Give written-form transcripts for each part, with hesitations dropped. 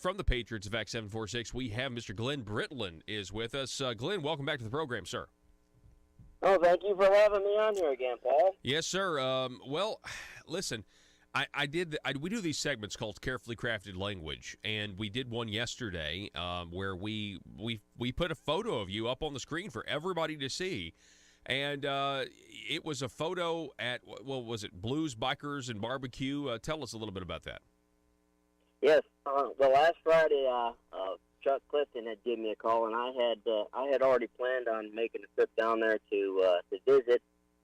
From the Patriots of Act 746, we have Mr. Glenn Britland is with us. Glenn, welcome back to the program, sir. Oh, thank you for having me on here again, Paul. Yes, sir. Well, listen, we do these segments called Carefully Crafted Language, and we did one yesterday where we put a photo of you up on the screen for everybody to see. And it was a photo at, was it Blues, Bikers, and Barbecue? Tell us a little bit about that. Yes, the last Friday, Chuck Clifton had given me a call, and I had already planned on making a trip down there to visit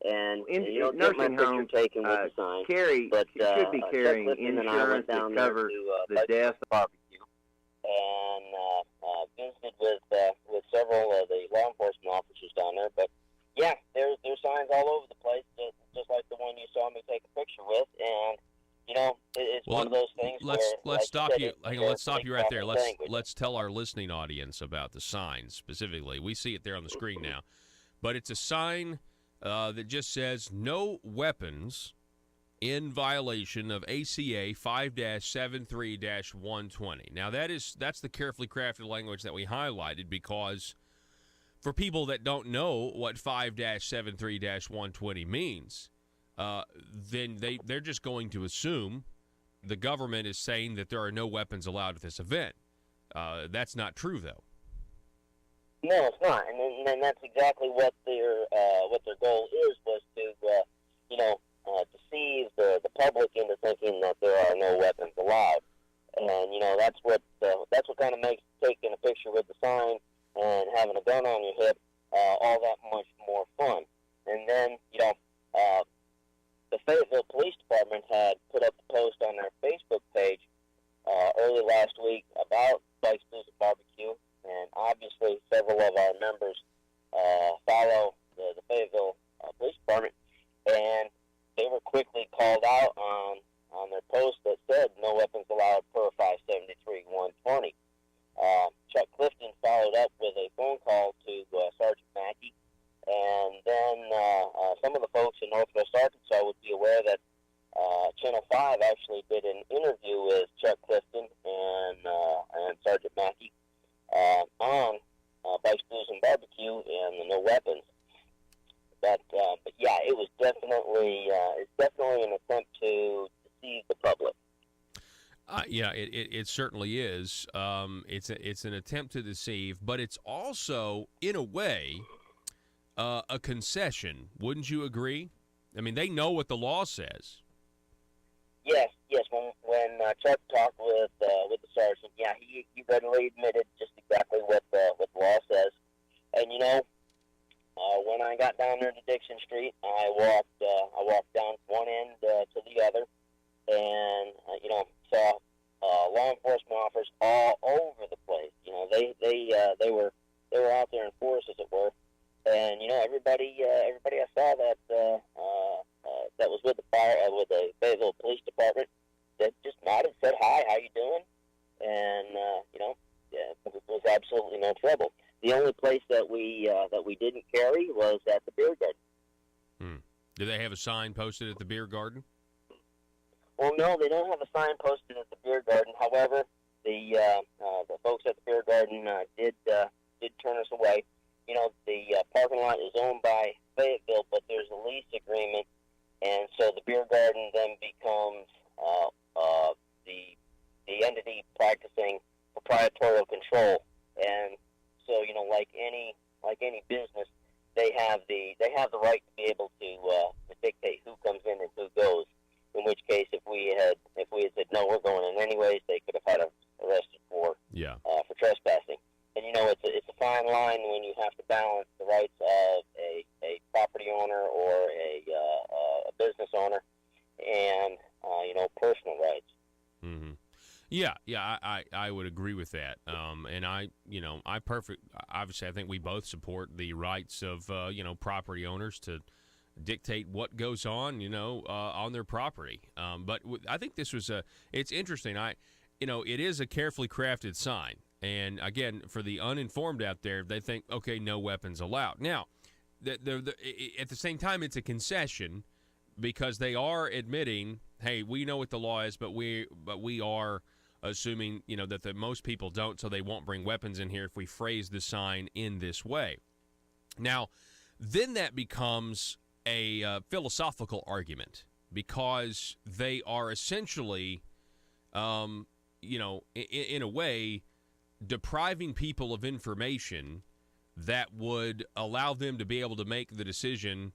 and get my picture taken with the sign. But should be carrying insurance that covers the death of barbecue, and visited with several of the law enforcement officers down there. But yeah, there's signs all over the place, just like the one you saw me take a picture with, and. It's one of those things. Let's stop you. Hang on, let's stop you right there. Let's tell our listening audience about the sign specifically. We see it there on the screen now, but it's a sign that just says "No weapons" in violation of ACA 5-73-120. Now that's the carefully crafted language that we highlighted because for people that don't know what 5-73-120 means. Then they're just going to assume the government is saying that there are no weapons allowed at this event. That's not true, though. No, it's not, and that's exactly what their goal was to deceive the public into thinking that there are no weapons allowed, and that's what kind of makes taking a picture with the sign and having a gun on your hip all that much more fun, and then the Fayetteville Police Department had put up a post on their Facebook page early last week about Bikes, Blues, and Barbecue, and obviously several of our members follow the Fayetteville Police Department, and they were quickly called out on their post that said no weapons allowed per 573-120. Chuck Clifton followed up with a phone call to Sergeant Mackey. And then some of the folks in Northwest Arkansas would be aware that Channel 5 actually did an interview with Chuck Clifton and Sergeant Mackey on Bikes, Blues, and Barbecue and the no weapons. But yeah, it was definitely an attempt to deceive the public. Yeah, it certainly is. It's an attempt to deceive, but it's also, in a way, a concession, wouldn't you agree? I mean, they know what the law says. Yes. When Chuck talked with the sergeant, yeah, he readily admitted just exactly what the law says. And when I got down there to Dixon Street, I walked down one end to the other, and saw law enforcement officers all over the place. They were out there in force, as it were. And everybody I saw that was with the Fayetteville Police Department that just nodded, said hi, how you doing, and it was absolutely no trouble. The only place that we didn't carry was at the beer garden. Do they have a sign posted at the beer garden? Well, no, they don't have a sign posted at the beer garden. However, the folks at the beer garden did turn us away. The parking lot is owned by Fayetteville, but there's a lease agreement, and so the beer garden then becomes the entity practicing proprietorial control. And so, like any business, they have the right to be able to dictate who comes in and who goes. In which case, if we had said no, we're going in anyways, they could have had us arrested for trespassing. And it's a fine line when you have to balance the rights of a property owner or a business owner and personal rights. Mm-hmm. Yeah, I would agree with that. And obviously I think we both support the rights of property owners to dictate what goes on on their property. But I think this was it's interesting. It is a carefully crafted sign. And, again, for the uninformed out there, they think, okay, no weapons allowed. Now, at the same time, it's a concession because they are admitting, hey, we know what the law is, but we are assuming, that most people don't, so they won't bring weapons in here if we phrase the sign in this way. Now, then that becomes a philosophical argument, because they are essentially, in a way, depriving people of information that would allow them to be able to make the decision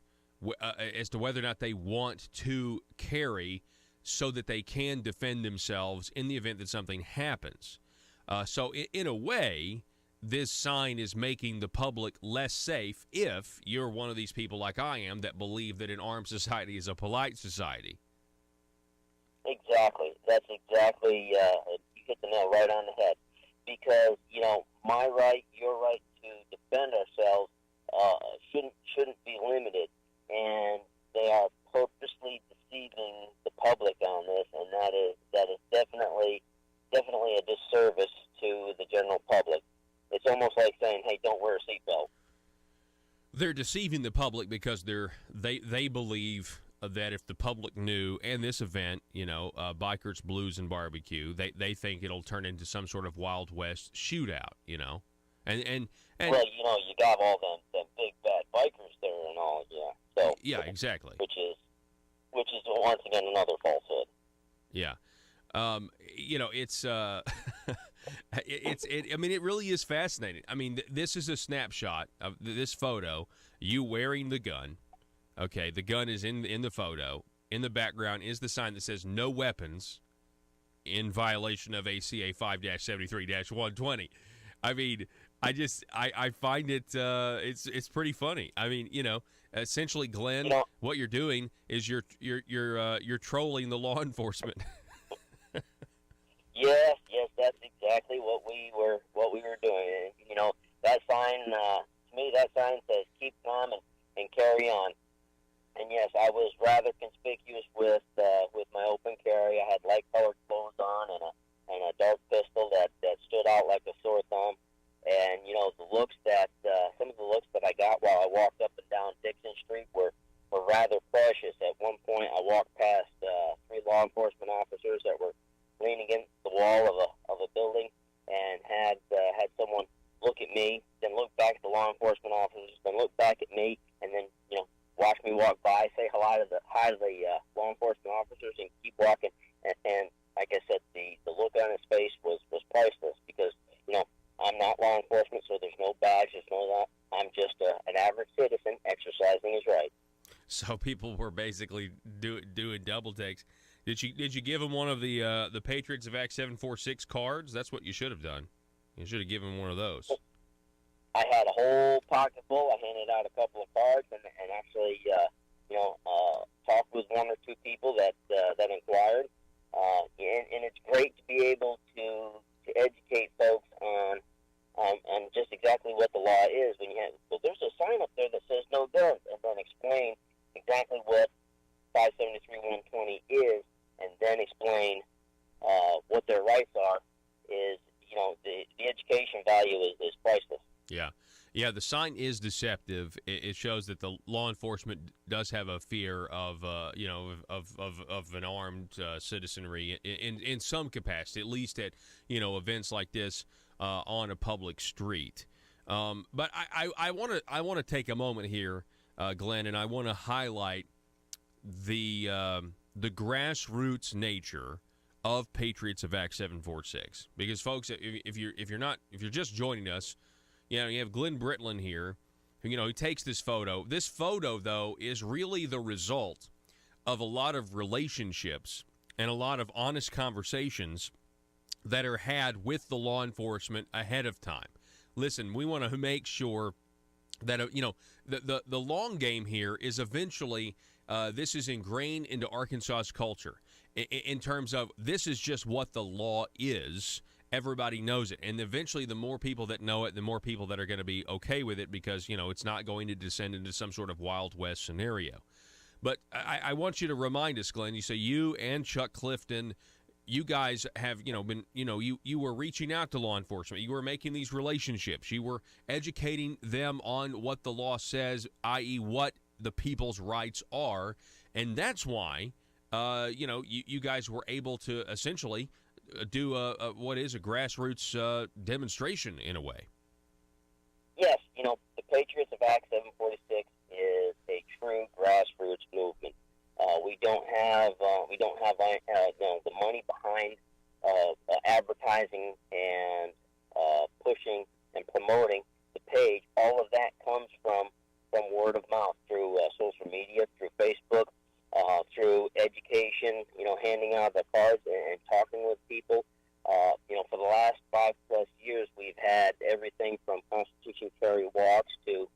as to whether or not they want to carry, so that they can defend themselves in the event that something happens. So in a way, this sign is making the public less safe if you're one of these people like I am that believe that an armed society is a polite society. Exactly. That's exactly, you hit the nail right on the head. Because, my right, your right to defend ourselves shouldn't be limited. And they are purposely deceiving the public on this, and that is definitely a disservice to the general public. It's almost like saying, "Hey, don't wear a seatbelt." They're deceiving the public because they believe that if the public knew, and this event, Bikers, Blues, and Barbecue, they think it'll turn into some sort of Wild West shootout, and well, you got all them big bad bikers there and all, yeah. So yeah, exactly. Which is once again another falsehood. Yeah, it's it really is fascinating. I mean, this is a snapshot of this photo. You wearing the gun. Okay, the gun is in the photo. In the background is the sign that says "No weapons," in violation of ACA 5-73-120. I mean, I find it it's pretty funny. I mean, essentially, Glenn, what you're doing is you're trolling the law enforcement. Yes, that's exactly what we were doing. That sign, to me, that sign says "Keep calm and carry on." And yes, I was rather conspicuous with my open carry. I had light-colored clothes on and a dark pistol that stood out like a sore thumb. And some of the looks that I got while I walked up and down Dixon Street were rather precious. At one point, I walked past 3 law enforcement officers that were leaning against the wall of a building, and had someone look at me, then look back at the law enforcement officers, then look back at me, and then watch me walk by, say hi to the law enforcement officers, and keep walking. And like I said, the look on his face was priceless, because I'm not law enforcement, so there's no badge, there's no that. I'm just an average citizen exercising his right. So people were basically doing double takes. Did you give him one of the Patriots of Act 746 cards? That's what you should have done. You should have given him one of those. I had a whole pocket full. I handed out a couple of cards, and actually, talked with 1 or 2 people that inquired. And it's great to be able to educate folks on just exactly what the law is. Well, there's a sign up there that says "No guns," and then explain exactly what 573-120 is, and then explain what their rights are. Is the education value is priceless. Yeah. The sign is deceptive. It shows that the law enforcement does have a fear of an armed citizenry in some capacity, at least at events like this on a public street. But I want to take a moment here, Glenn, and I want to highlight the grassroots nature of Patriots of Act 746, because folks, if you're just joining us, you have Glenn Britland here, who takes this photo. This photo, though, is really the result of a lot of relationships and a lot of honest conversations that are had with the law enforcement ahead of time. Listen, we want to make sure that the long game here is eventually this is ingrained into Arkansas's culture in terms of this is just what the law is. Everybody knows it, and eventually the more people that know it, the more people that are going to be okay with it, because it's not going to descend into some sort of Wild West scenario. But I want you to remind us, Glenn, you say you and Chuck Clifton, you guys have been you were reaching out to law enforcement, you were making these relationships, you were educating them on what the law says, i.e. what the people's rights are, and that's why you guys were able to essentially do what is a grassroots demonstration in a way. Yes, the Patriots of Act 746 is a true grassroots movement. We don't have the money behind advertising and pushing and promoting the page. All of that comes from word of mouth through social media, through Facebook, through education. Handing out the cards and talking with people. For the last 5+ years, we've had everything from Constitution Carry walks to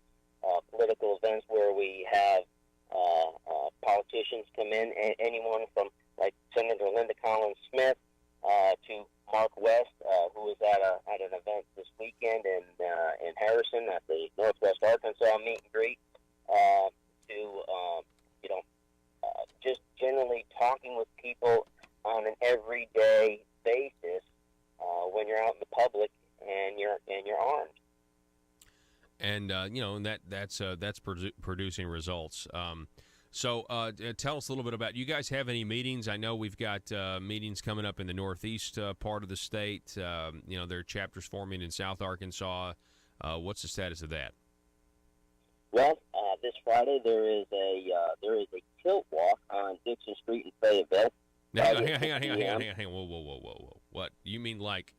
political events where we have politicians come in, anyone from like Senator Linda Collins Smith to Mark West, who was at an event this weekend in Harrison at the Northwest Arkansas meet and greet, just generally talking with people on an everyday basis when you're out in the public and you're armed. And that's producing results. So tell us a little bit about, you guys have any meetings? I know we've got meetings coming up in the northeast part of the state. There are chapters forming in South Arkansas. What's the status of that? Well, this Friday there is a tilt walk on Dixon Street in Fayetteville. Now, hang on. Whoa. What? You mean like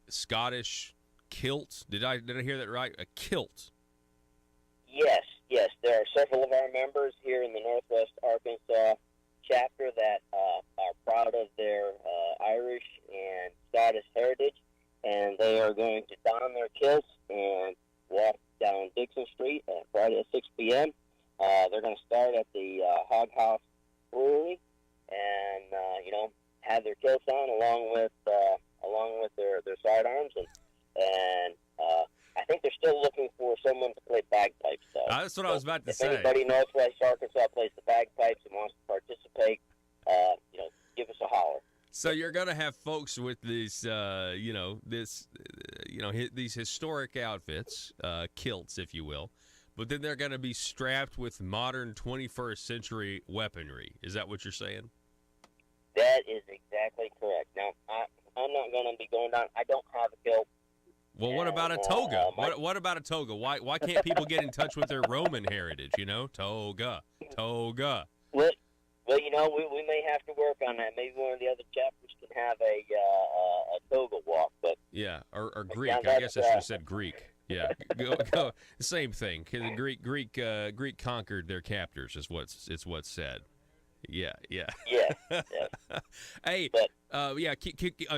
Scottish kilt? Did I hear that right? A kilt? Yes. There are several of our members here in the Northwest Arkansas chapter that are proud of their Irish and Scottish heritage, and they are going to don their kilts and walk down Dixon Street Friday at 6 p.m. They're going to start at the Hog House Brewery, and have their kilts on along with their sidearms, and I think they're still looking for someone to play bagpipes. That's what I was about to say. If anybody in Northwest Arkansas plays the bagpipes and wants to participate, give us a holler. So you're going to have folks with these, these historic outfits, kilts, if you will, but then they're going to be strapped with modern 21st century weaponry. Is that what you're saying? That is exactly correct. Now, I'm not going to be going down. I don't have a kilt. Well, what about a toga? What about a toga? Why can't people get in touch with their Roman heritage? Toga. Well, we may have to work on that. Maybe one of the other chapters can have a toga walk, but or Greek. I guess I should have said Greek. Yeah, go. Same thing. Greek conquered their captors. Is what's said. Yeah. Hey,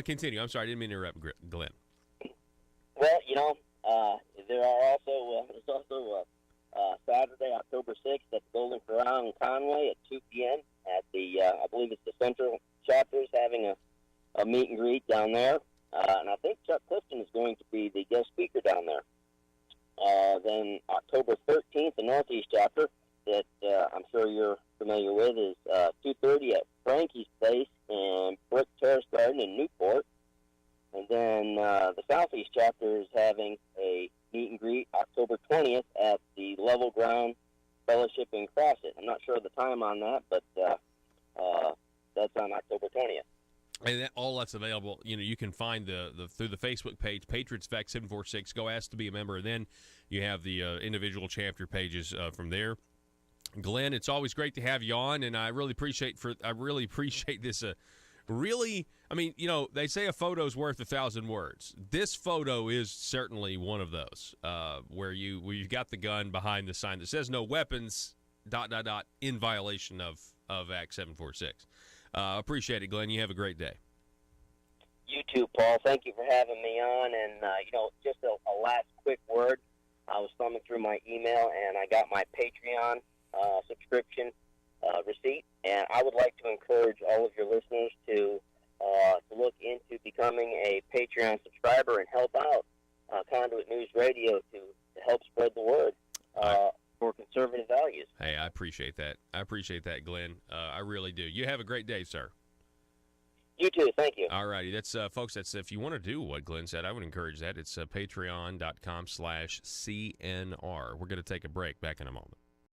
continue. I'm sorry, I didn't mean to interrupt, Glenn. Well, there's also Saturday, October 6th at the Golden Corral in Conway at 2 p.m. at the, I believe it's the Central chapter is having a meet and greet down there. And I think Chuck Clifton is going to be the guest speaker down there. Then October 13th, the Northeast chapter that I'm sure you're familiar with is 2:30 at Frankie's Place in Brick Terrace Garden in Newport. And then the Southeast chapter is having a meet and greet October 20th at the Level Ground Fellowship in Crossett. I'm not sure of the time on that, but that's on October 20th. And all that's available, you can find the through the Facebook page, Patriots Fact 746. Go ask to be a member, and then you have the individual chapter pages from there. Glenn, it's always great to have you on, and I really appreciate this. They say a photo's worth 1,000 words. This photo is certainly one of those where you've got the gun behind the sign that says no weapons, ... in violation of Act 746. Appreciate it, Glenn. You have a great day. You too, Paul. Thank you for having me on. And, just a last quick word. I was thumbing through my email, and I got my Patreon subscription receipt. And I would like to encourage all of your listeners to look into becoming a Patreon subscriber and help out Conduit News Radio to help spread the word for conservative values. Hey, I appreciate that. Glenn. I really do. You have a great day, sir. You too. Thank you. All righty. That's, folks, that's if you want to do what Glenn said, I would encourage that. It's patreon.com/CNR. We're going to take a break. Back in a moment.